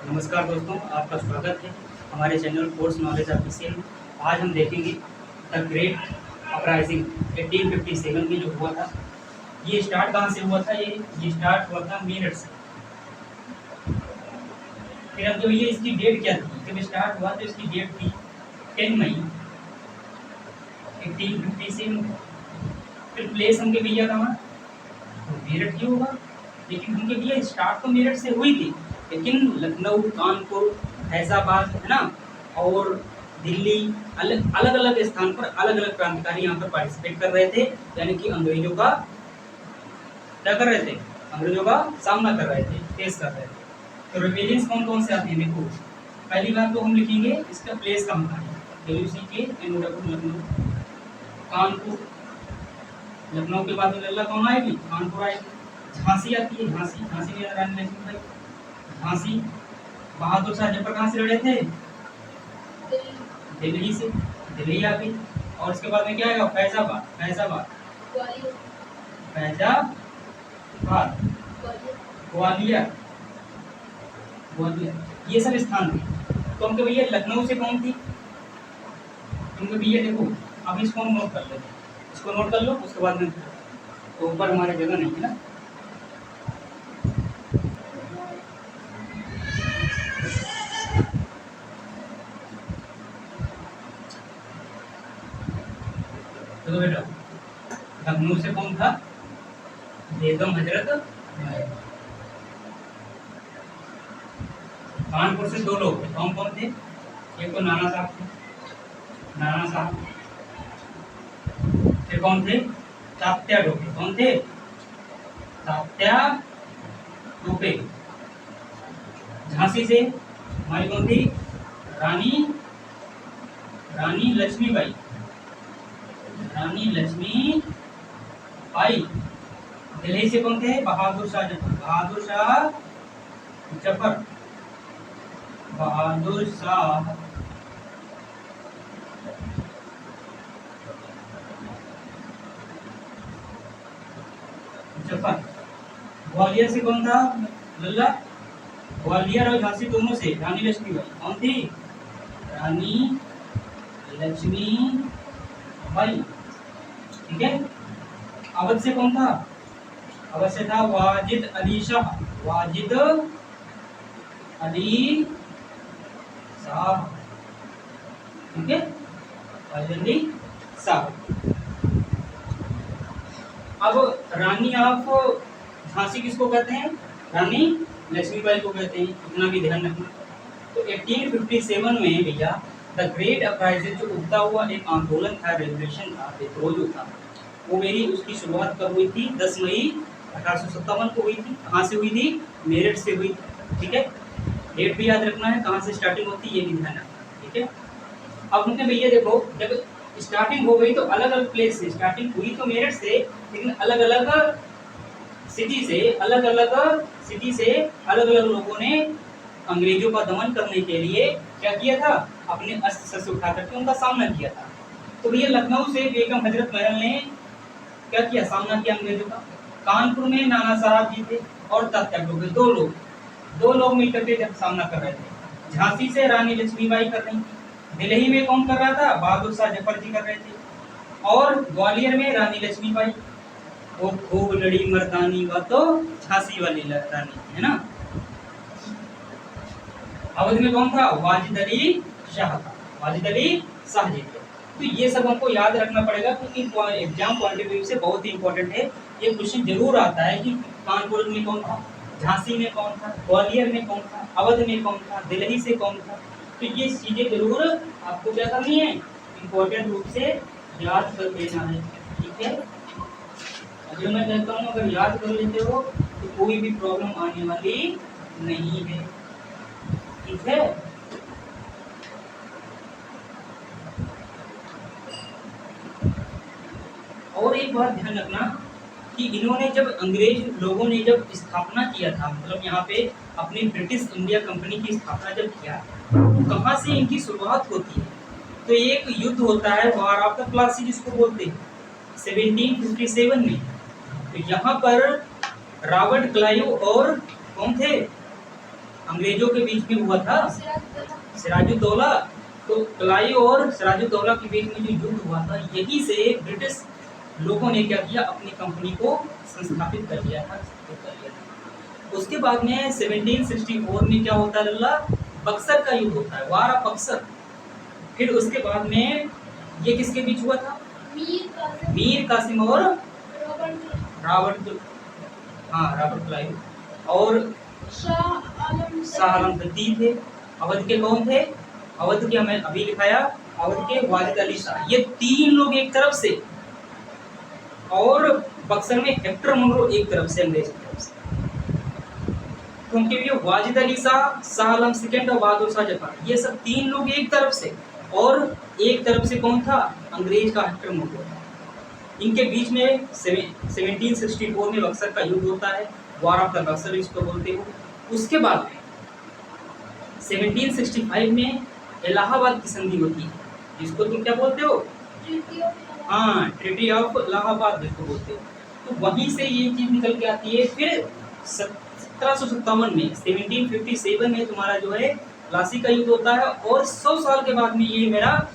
नमस्कार दोस्तों, आपका स्वागत है हमारे चैनल कोर्स नॉलेज ऑफिशियल। आज हम देखेंगे द ग्रेट अपराइजिंग 1857 में जो हुआ था। ये स्टार्ट कहाँ से हुआ था? ये स्टार्ट हुआ था मेरठ से। फिर अब जो ये इसकी डेट क्या थी जब स्टार्ट हुआ, तो इसकी डेट थी 10 मई 1857। फिर प्लेस हमके भैया कहाँ? तो मेरठ ही होगा। लेकिन हमके भैया स्टार्ट तो मेरठ से हुई थी, लेकिन लखनऊ, कानपुर, फैजाबाद, है ना, और दिल्ली, अलग अलग स्थान पर अलग अलग क्रांतिकारी यहाँ पर पार्टिसिपेट कर रहे थे। यानी कि अंग्रेजों का क्या कर रहे थे? अंग्रेजों का सामना कर रहे थे, फेस कर रहे थे। तो रिबेलियंस कौन कौन से आते हैं? देखो, पहली बात तो हम लिखेंगे इसका प्लेस का मतलब लखनऊ, कानपुर। लखनऊ के बाद लल्ला कौन आएगी? कानपुर आएगी। झांसी आती है, झांसी में रानी लक्ष्मीबाई। झांसी। बहादुर शाह जफर कहाँ से लड़े थे? दिल्ली से। दिल्ली आ गई। और इसके बाद में क्या आएगा? फैजाबाद, ग्वालियर। ये सब स्थान थे। तो हमके भैया लखनऊ से कौन थी? तुमके भैया देखो, अब इसको हम नोट कर लेते हैं। इसको नोट कर लो, उसके बाद में तो ऊपर हमारे जगह नहीं है ना। तो बेटा लखनऊ से कौन था? बेगम हजरत महल। कानपुर से दो लोग थे। कौन कौन थे? एक तो नाना साहब थे, नाना साहब। फिर कौन थे? तात्या टोपे। कौन थे? तात्या टोपे। झांसी से हमारी कौन थी? रानी लक्ष्मीबाई। दिल्ली से कौन थे? बहादुर शाह जफर। ग्वालियर से कौन था? लल्ला। ग्वालियर और झांसी दोनों से रानी लक्ष्मीबाई। कौन थी? रानी लक्ष्मीबाई। ठीक है। अवध से कौन था? अवध से था वाजिद अली शाह। ठीक है, वाजिद अली शाह। अब रानी ऑफ झांसी किसको कहते हैं? रानी लक्ष्मीबाई को कहते हैं। इतना भी ध्यान रखना। तो 1857 में भैया द ग्रेट अपराइजिंग जो उठता हुआ एक आंदोलन था, रेवोल्यूशन था, विद्रोह जो था, वो उसकी शुरुआत कब हुई थी? 10 मई 1857 को हुई थी। कहाँ से हुई थी? मेरठ से हुई थी। ठीक है, डेट भी याद रखना है, कहाँ से स्टार्टिंग होती है ये भी ध्यान रखना। ठीक है। अब उनके भैया देखो, जब स्टार्टिंग हो गई तो अलग अलग प्लेस से स्टार्टिंग हुई, तो मेरठ से, लेकिन अलग अलग सिटी से अलग अलग लोगों ने अंग्रेजों का दमन करने के लिए क्या किया था? अपने अस्त्र शस्त्र उठा करके उनका सामना किया था। तो भैया लखनऊ से बेगम हजरत महल ने क्या किया? सामना किया अंग्रेजों का। कानपुर में नाना साहब जी थे और तात्या टोपे, दो लोग मिलकर के जब सामना कर रहे थे। झांसी से रानी लक्ष्मीबाई कर रही थी। दिल्ली में कौन कर रहा था? बहादुर शाह जफर जी कर रहे थे। और ग्वालियर में रानी लक्ष्मीबाई। वो खूब लड़ी मर्दानी व तो झांसी वाली रानी, है ना। अवध में कौन था? वाजिद अली शाह जी थे। तो ये सब हमको याद रखना पड़ेगा, क्योंकि एग्जाम पॉइंट ऑफ व्यू से बहुत ही इंपॉर्टेंट है। ये क्वेश्चन जरूर आता है कि कानपुर में कौन था, झांसी में कौन था, ग्वालियर में कौन था, अवध में कौन था, दिल्ली से कौन था। तो ये चीजें जरूर आपको क्या करनी है? इम्पोर्टेंट रूप से याद कर लेना है। ठीक है, अगर मैं कहता हूँ अगर याद कर लेते हो तो कोई भी प्रॉब्लम आने वाली नहीं है। ठीक है। और एक बात ध्यान रखना कि इन्होंने जब अंग्रेज लोगों ने जब स्थापना किया था, मतलब यहाँ पे अपनी ब्रिटिश इंडिया कंपनी की स्थापना जब किया, तो कहाँ से इनकी शुरुआत होती है? तो एक युद्ध होता है, वार ऑफ द प्लासी जिसको बोलते हैं, 1757 में। तो यहाँ पर रॉबर्ट क्लाइव और कौन थे? अंग्रेजों के बीच में हुआ था, सिराजुद्दौला। तो क्लाइव और सिराजुद्दौला के बीच में जो युद्ध हुआ था, यही से ब्रिटिश लोगों ने क्या किया, अपनी कंपनी को संस्थापित कर लिया था। उसके बाद में 1764 में क्या होता है लल्ला, बक्सर का युद्ध होता है, वार ऑफ बक्सर। फिर उसके बाद में ये किसके बीच हुआ था, मीर कासिम और रॉबर्ट क्लाइव और शाह आलम द्वितीय थे। अवध के कौन थे, अवध के हमें अभी लिखाया, अवध के वाजिद अली शाह। ये तीन लोग एक तरफ से और बक्सर में हेक्टर मुनरो एक तरफ से, अंग्रेज की तरफ से। क्योंकि ये वाजिद अली शाह, शाह आलम सेकंड और बहादुर शाह जफर, ये सब तीन लोग एक तरफ से और एक तरफ से कौन था, अंग्रेज का हेक्टर मुनरो। इनके बीच में 1764 में बक्सर का युद्ध होता है, वार ऑफ द बक्सर इसको बोलते हो। उसके बाद में 1765 में इलाहाबाद की संधि होती है, जिसको तुम क्या बोलते हो, हाँ, ट्रीटी ऑफ इलाहाबाद जिसको बोलते हो। तो वहीं से ये चीज निकल के आती है। फिर 1757 में 1757 में तुम्हारा जो है प्लासी का युद्ध होता है। और 100 साल के बाद में, ये मेरा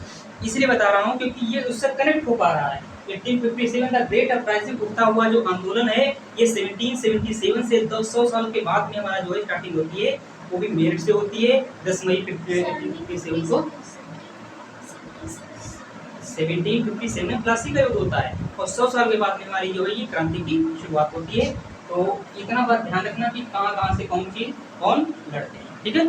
इसलिए बता रहा हूँ क्योंकि ये उससे कनेक्ट हो पा रहा है। 1857 का ग्रेट अपराइजिंग उठता हुआ जो आंदोलन है, ये 1777 से 100 साल के बाद में हमारा जो है स्टार्टिंग होती है, वो भी मेरठ से होती है। 10 मई 1857 को 1757 में प्लासी का युद्ध होता है और 100 साल के बाद में हमारी जो है ये क्रांति की शुरुआत होती है। तो इतना बात ध्यान रखना कि कहाँ कहाँ से कौन चीज कौन लड़ते हैं, ठीक है।